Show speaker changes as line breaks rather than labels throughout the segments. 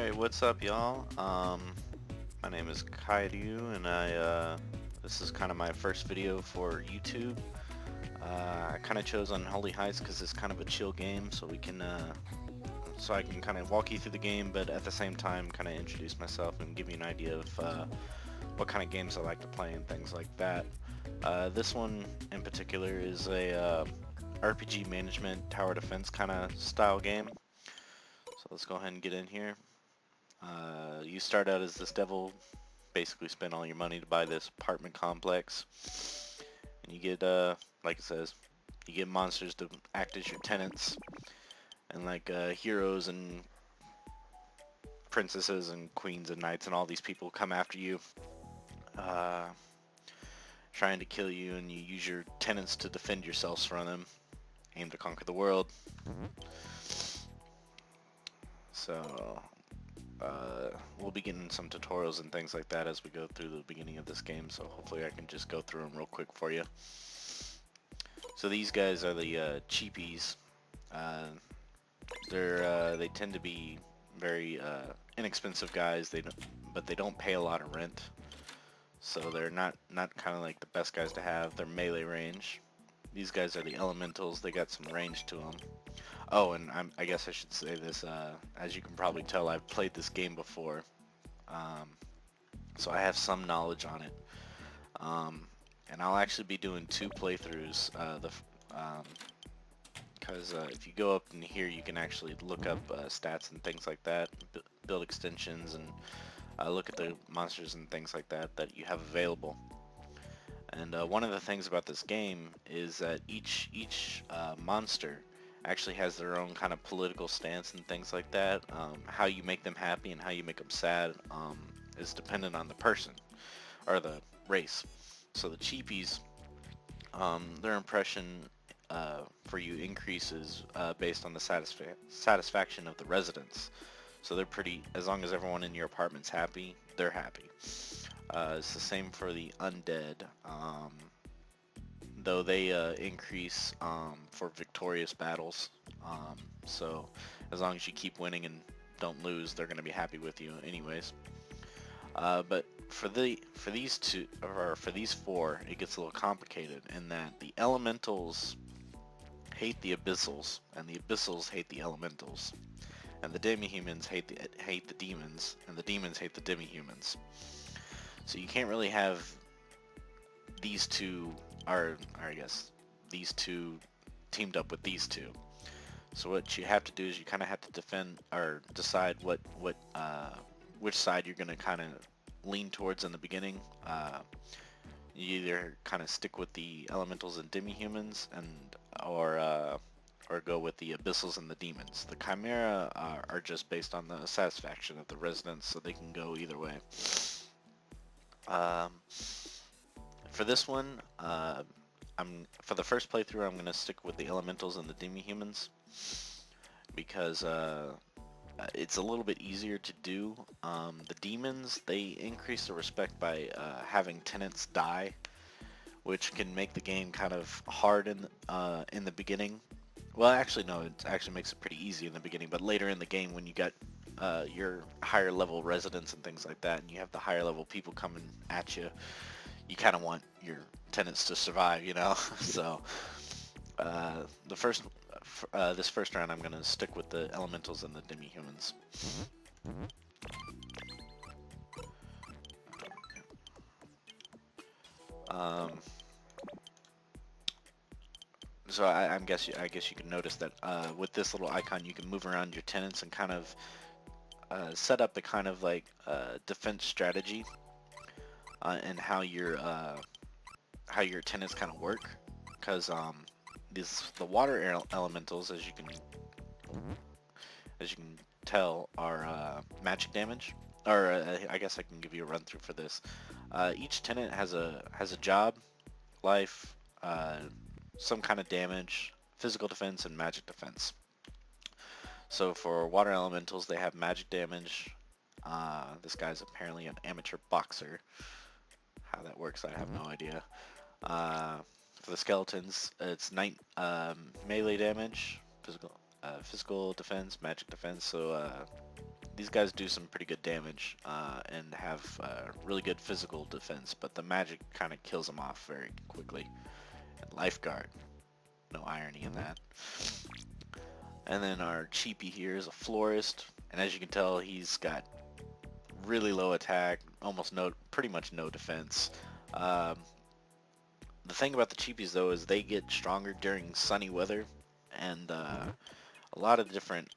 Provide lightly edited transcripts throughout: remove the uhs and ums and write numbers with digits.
Alright, what's up y'all? My name is Kaidu and this is kind of my first video for YouTube. I kind of chose Unholy because it's kind of a chill game so I can kind of walk you through the game, but at the same time kind of introduce myself and give you an idea of what kind of games I like to play and things like that. This one in particular is a RPG management tower defense kind of style game. So let's go ahead and get in here. You start out as this devil, basically spend all your money to buy this apartment complex, and you get, like it says, you get monsters to act as your tenants, and like heroes and princesses and queens and knights and all these people come after you, uh, trying to kill you, and you use your tenants to defend yourselves from them. Aim to conquer the world. So we'll be getting some tutorials and things like that as we go through the beginning of this game, so hopefully I can just go through them real quick for you. So these guys are the cheapies. Uh, they tend to be very inexpensive guys. But they don't pay a lot of rent, so they're not kind of like the best guys to have. They're melee range. These guys are the elementals. They got some range to them. Oh, and I guess I should say this. As you can probably tell, I've played this game before, um, so I have some knowledge on it. And I'll actually be doing 2 playthroughs. Because if you go up in here, you can actually look up stats and things like that, build extensions, and look at the monsters and things like that that you have available. And one of the things about this game is that each monster actually has their own kind of political stance and things like that. How you make them happy and how you make them sad is dependent on the person or the race. So the cheapies, their impression for you increases based on the satisfaction of the residents. So they're pretty, as long as everyone in your apartment's happy, they're happy. It's the same for the undead, though they increase for victorious battles. So as long as you keep winning and don't lose, they're going to be happy with you anyways. But for these four, it gets a little complicated in that the elementals hate the abyssals, and the abyssals hate the elementals, and the demi-humans hate the demons, and the demons hate the demi-humans. So you can't really have these two, or I guess these two teamed up with these two. So what you have to do is you kind of have to defend or decide which side you're going to kind of lean towards in the beginning. You either kind of stick with the elementals and demi-humans, or go with the abyssals and the demons. The chimera are just based on the satisfaction of the residents, so they can go either way. For this one, for the first playthrough, I'm gonna stick with the elementals and the demi-humans because it's a little bit easier to do. The demons, they increase the respect by having tenants die, which can make the game kind of hard in the beginning. Well, actually, no, it actually makes it pretty easy in the beginning, but later in the game when you got your higher level residents and things like that, and you have the higher level people coming at you, you kind of want your tenants to survive, you know? So this first round I'm going to stick with the elementals and the demi-humans. So I guess you can notice that with this little icon you can move around your tenants and kind of set up a kind of like defense strategy and how your tenants kind of work, because the water elementals, as you can tell, are magic damage. Or I guess I can give you a run through for this. Each tenant has a job, life, some kind of damage, physical defense, and magic defense. So for water elementals, they have magic damage. This guy's apparently an amateur boxer. How that works, I have no idea. For the skeletons, it's melee damage, physical defense, magic defense. So these guys do some pretty good damage and have really good physical defense, but the magic kind of kills them off very quickly. And lifeguard, no irony in that. And then our cheapie here is a florist, and as you can tell, he's got really low attack, pretty much no defense. Um, the thing about the cheapies though is they get stronger during sunny weather, and a lot of different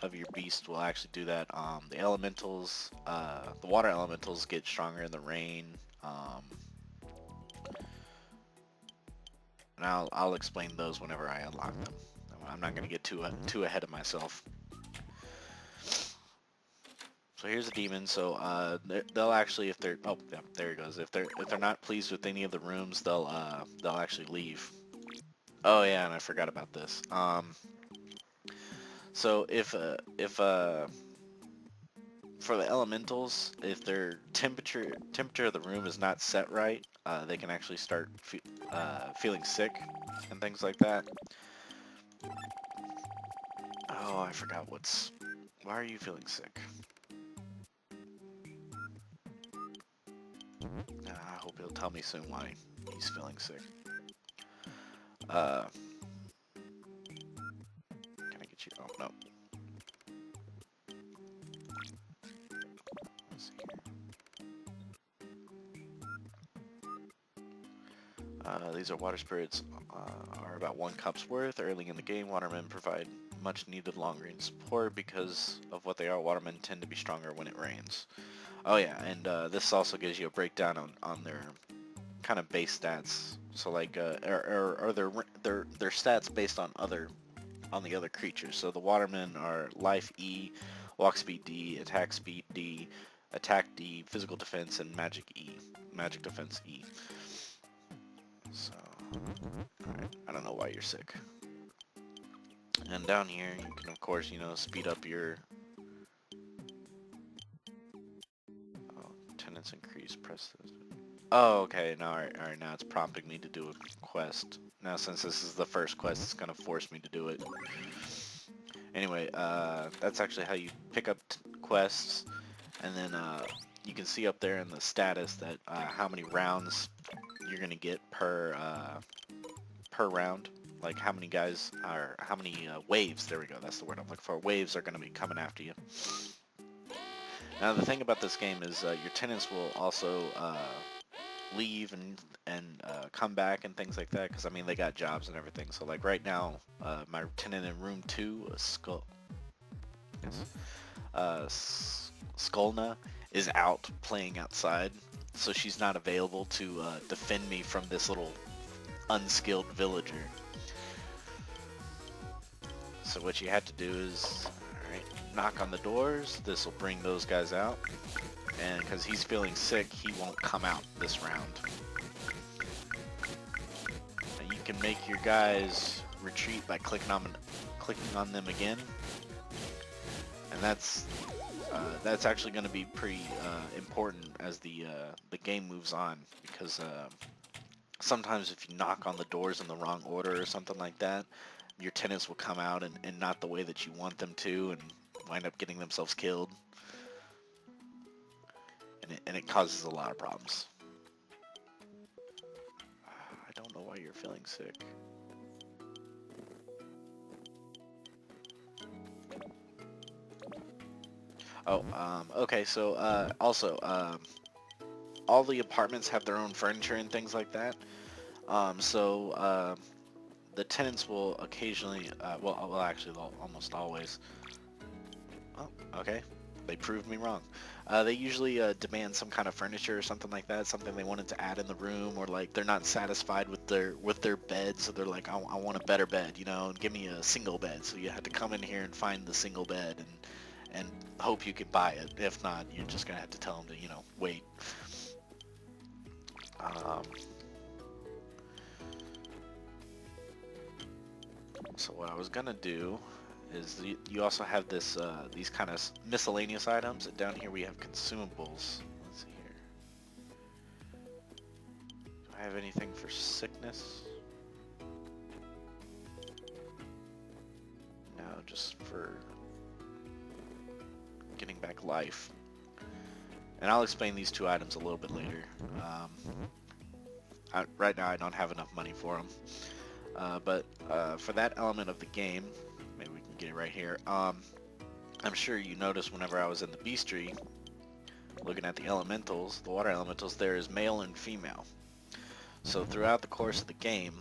of your beasts will actually do that. The elementals, the water elementals get stronger in the rain. And I'll explain those whenever I unlock them. I'm not going to get too ahead of myself. So here's a demon. So they'll actually, if they're yeah, there it goes. If they're not pleased with any of the rooms, they'll actually leave. Oh yeah, and I forgot about this. So if for the elementals, if their temperature of the room is not set right, they can actually start feeling sick and things like that. Oh, I forgot why are you feeling sick? I hope he'll tell me soon why he's feeling sick. Can I get you? Oh, no. Let's see here. These are water spirits, are about 1 cup's worth. Early in the game, watermen provide much needed long-range support. Because of what they are, watermen tend to be stronger when it rains. Oh yeah, and this also gives you a breakdown on their kind of base stats. So like, or their stats based on the other creatures. So the watermen are life E, walk speed D, attack speed D, attack D, physical defense, and magic E, magic defense E. So, alright, I don't know why you're sick. And down here, you can of course, speed up your tenants increase. Press this. Oh, okay. Now, all right. Now it's prompting me to do a quest. Now, since this is the first quest, it's gonna force me to do it. Anyway, that's actually how you pick up quests, and then you can see up there in the status that how many rounds you're gonna get per round. Like how many guys are, how many waves. There we go. That's the word I'm looking for. Waves are gonna be coming after you. Now, the thing about this game is your tenants will also leave and come back and things like that, because I mean they got jobs and everything. So like right now, my tenant in room 2, Skulna, is out playing outside, so she's not available to defend me from this little unskilled villager. So what you have to do is, alright, knock on the doors. This will bring those guys out, and because he's feeling sick, he won't come out this round. And you can make your guys retreat by clicking on them again, and that's actually going to be pretty important as the game moves on, because sometimes if you knock on the doors in the wrong order or something like that, your tenants will come out and not the way that you want them to, and wind up getting themselves killed, and it causes a lot of problems. I don't know why you're feeling sick. Oh, okay, so also, all the apartments have their own furniture and things like that. So the tenants will occasionally, well, actually, they'll almost always. Oh, okay. They proved me wrong. They usually demand some kind of furniture or something like that, something they wanted to add in the room, or like they're not satisfied with their bed, so they're like, I want a better bed, give me a single bed. So you have to come in here and find the single bed and hope you can buy it. If not, you're just gonna have to tell them to wait. So what I was gonna do is you also have this these kind of miscellaneous items, and down here we have consumables. Let's see here. Do I have anything for sickness? No, just for back life. And I'll explain these two items a little bit later. Right now I don't have enough money for them. But for that element of the game, maybe we can get it right here. I'm sure you noticed whenever I was in the bestiary, looking at the elementals, the water elementals, there is male and female. So throughout the course of the game,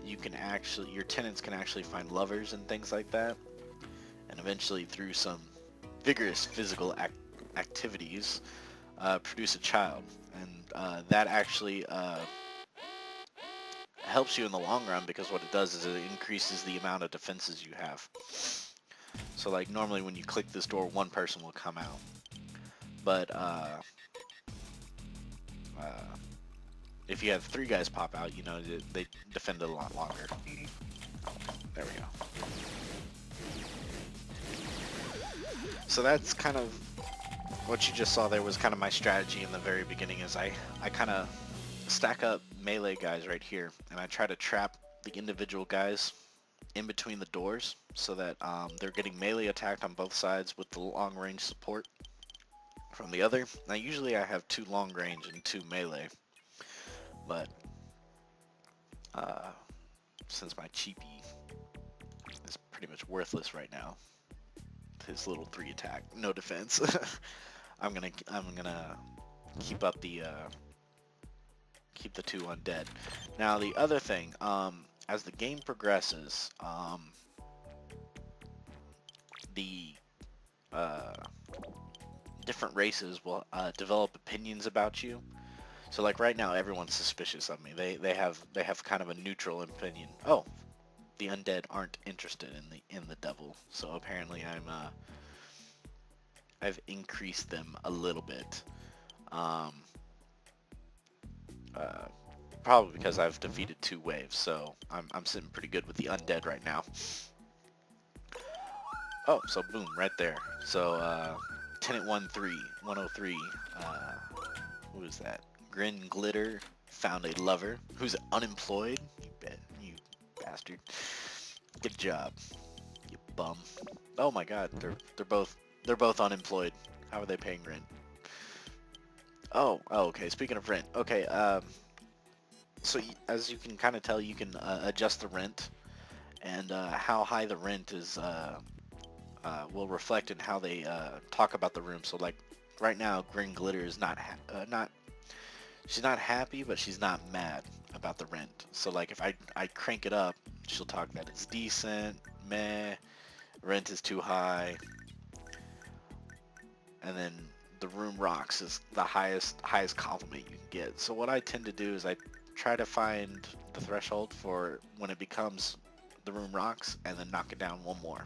your tenants can actually find lovers and things like that, and eventually through some vigorous physical activities, produce a child. And that actually helps you in the long run, because what it does is it increases the amount of defenses you have. So like normally when you click this door, one person will come out. But if you have three guys pop out, you know, they defend it a lot longer. There we go. So that's kind of what you just saw there, was kind of my strategy in the very beginning, is I kind of stack up melee guys right here, and I try to trap the individual guys in between the doors so that they're getting melee attacked on both sides with the long range support from the other. Now usually I have 2 long range and 2 melee, but since my cheapie is pretty much worthless right now, his little 3 attack, no defense, I'm gonna keep up the keep the 2 undead. Now the other thing, as the game progresses, the different races will develop opinions about you. So like right now, everyone's suspicious of me. They have kind of a neutral opinion. Oh, the undead aren't interested in the devil. So apparently I've increased them a little bit. Um, uh, Probably because I've defeated 2 waves, so I'm sitting pretty good with the undead right now. Oh, so boom, right there. So tenant 103, who is that? Grin Glitter found a lover who's unemployed. You bastard. Good job, you bum. Oh my God, they're both unemployed. How are they paying rent? Oh, okay. Speaking of rent, okay. So as you can kind of tell, you can adjust the rent, and how high the rent is will reflect in how they talk about the room. So like right now, Grin Glitter is not she's not happy, but she's not mad about the rent. So like if I crank it up, she'll talk that it's decent, meh, rent is too high, and then the room rocks is the highest compliment you can get. So what I tend to do is I try to find the threshold for when it becomes the room rocks, and then knock it down 1 more.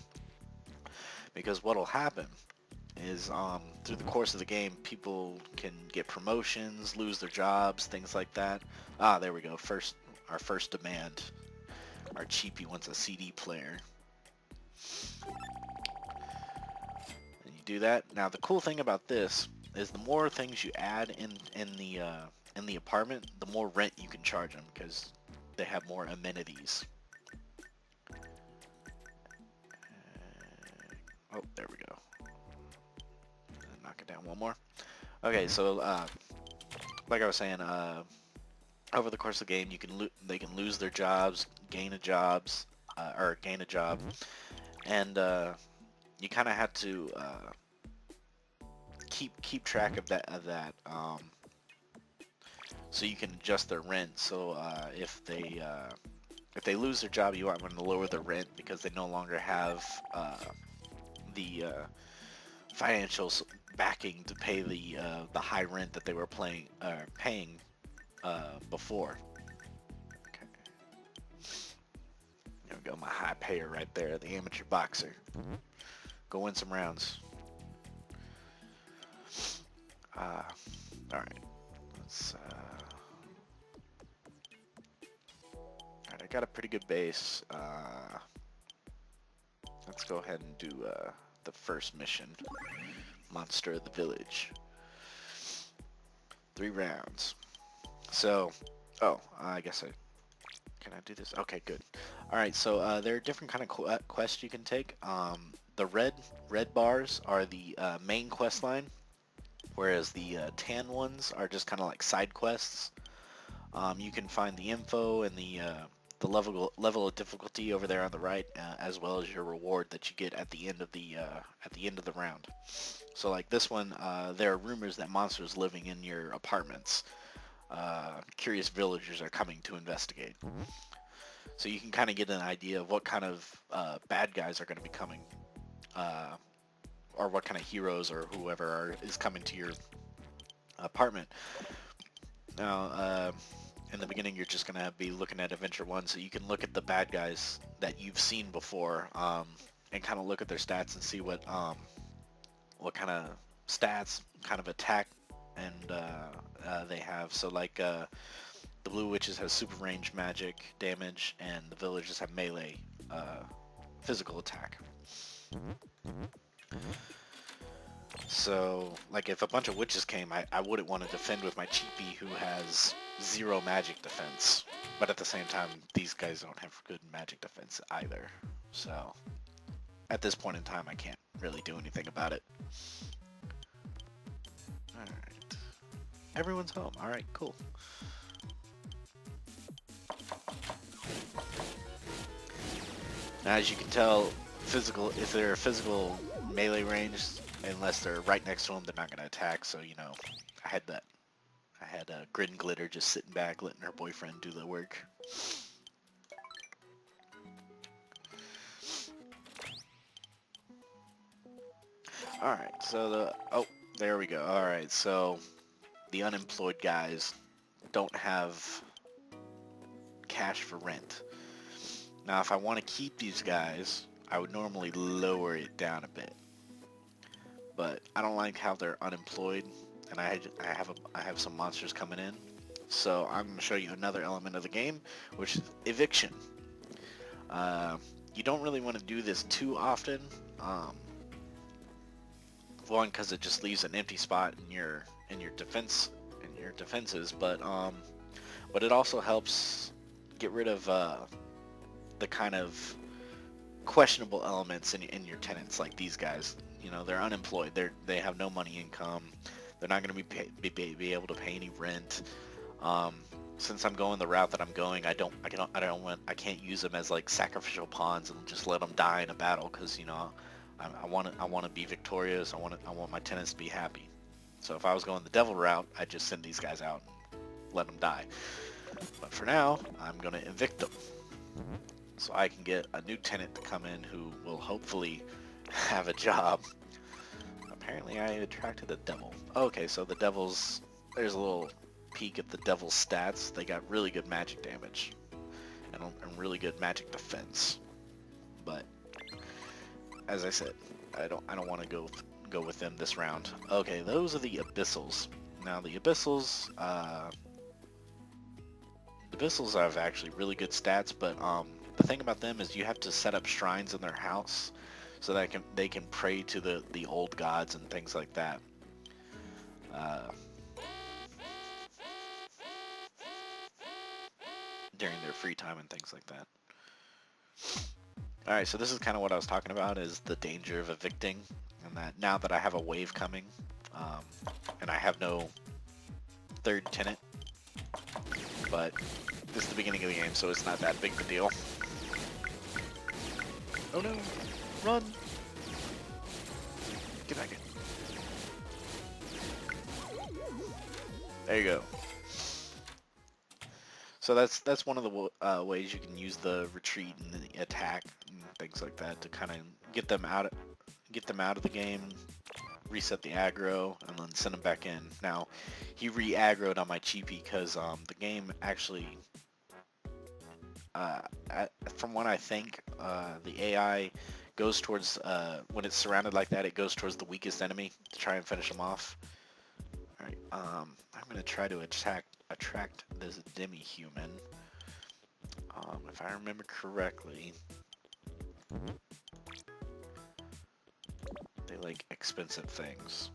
Because what'll happen is through the course of the game, people can get promotions, lose their jobs, things like that. Ah, there we go. Our first demand. Our cheapie wants a CD player. And you do that. Now the cool thing about this is the more things you add in the apartment, the more rent you can charge them, because they have more amenities. Oh, there we go. Knock it down 1 more. Okay, so like I was saying, over the course of the game, they can lose their jobs, gain a job, and you kind of have to keep track of that. So you can adjust their rent. So if they lose their job, you want to lower the rent because they no longer have the financial backing to pay the high rent that they were paying before. Okay. There we go, my high payer right there, the amateur boxer. Go win some rounds. All right. Let's. All right, I got a pretty good base. Let's go ahead and do the first mission. Monster of the Village. 3 rounds. So, I guess can I do this? Okay, good. All right, so there are different kind of quests you can take. the red bars are the main quest line, whereas the tan ones are just kind of like side quests. You can find the info and the level of difficulty over there on the right, as well as your reward that you get at the end of the round. So like this one, there are rumors that monsters living in your apartments. Curious villagers are coming to investigate. So you can kind of get an idea of what kind of bad guys are going to be coming, uh, or what kind of heroes or whoever is coming to your apartment. Now, in the beginning, you're just going to be looking at Adventure 1, so you can look at the bad guys that you've seen before, and kind of look at their stats and see what kind of stats, kind of attack, and they have. So like the Blue Witches have super range magic damage, and the Villagers have melee physical attack. So, like, if a bunch of witches came, I wouldn't want to defend with my cheapie who has 0 magic defense. But at the same time, these guys don't have good magic defense either. So, at this point in time, I can't really do anything about it. Alright. Everyone's home. Alright, cool. Now, as you can tell, if they're physical melee range, unless they're right next to them, they're not going to attack. So, you know, I had Grid and Glitter just sitting back, letting her boyfriend do the work. Alright, so there we go. Alright, so the unemployed guys don't have cash for rent. Now, if I want to keep these guys, I would normally lower it down a bit. But I don't like how they're unemployed, and I have some monsters coming in. So I'm going to show you another element of the game, which is eviction. You don't really want to do this too often. One, because it just leaves an empty spot in your defenses, but it also helps get rid of the kind of questionable elements in your tenants, like these guys. You know, they're unemployed. They have no money income. They're not going to be able to pay any rent. Since I'm going the route that I'm going, I can't use them as like sacrificial pawns and just let them die in a battle, because you know I want to be victorious. I want my tenants to be happy. So if I was going the devil route, I'd just send these guys out and let them die. But for now, I'm going to evict them, so I can get a new tenant to come in who will hopefully have a job. Apparently I attracted a devil. Okay, so the devils, there's a little peek at the devil's stats. They got really good magic damage and really good magic defense. But as I said, I don't want to go with them this round. Okay, those are the abyssals. Now the abyssals have actually really good stats, but the thing about them is you have to set up shrines in their house so that they can pray to the old gods and things like that. During their free time and things like that. Alright, so this is kind of what I was talking about, is the danger of evicting, and that now that I have a wave coming, and I have no third tenant, but this is the beginning of the game, so it's not that big of a deal. Oh no! Run! Get back in. There you go. So that's one of the ways you can use the retreat and the attack and things like that to kind of get them out of the game, reset the aggro, and then send them back in. Now, he re-aggroed on my cheapie because the game actually, from what I think, the AI goes towards, when it's surrounded like that, it goes towards the weakest enemy to try and finish them off. Alright, I'm going to try to attract this demi-human. If I remember correctly, they like expensive things.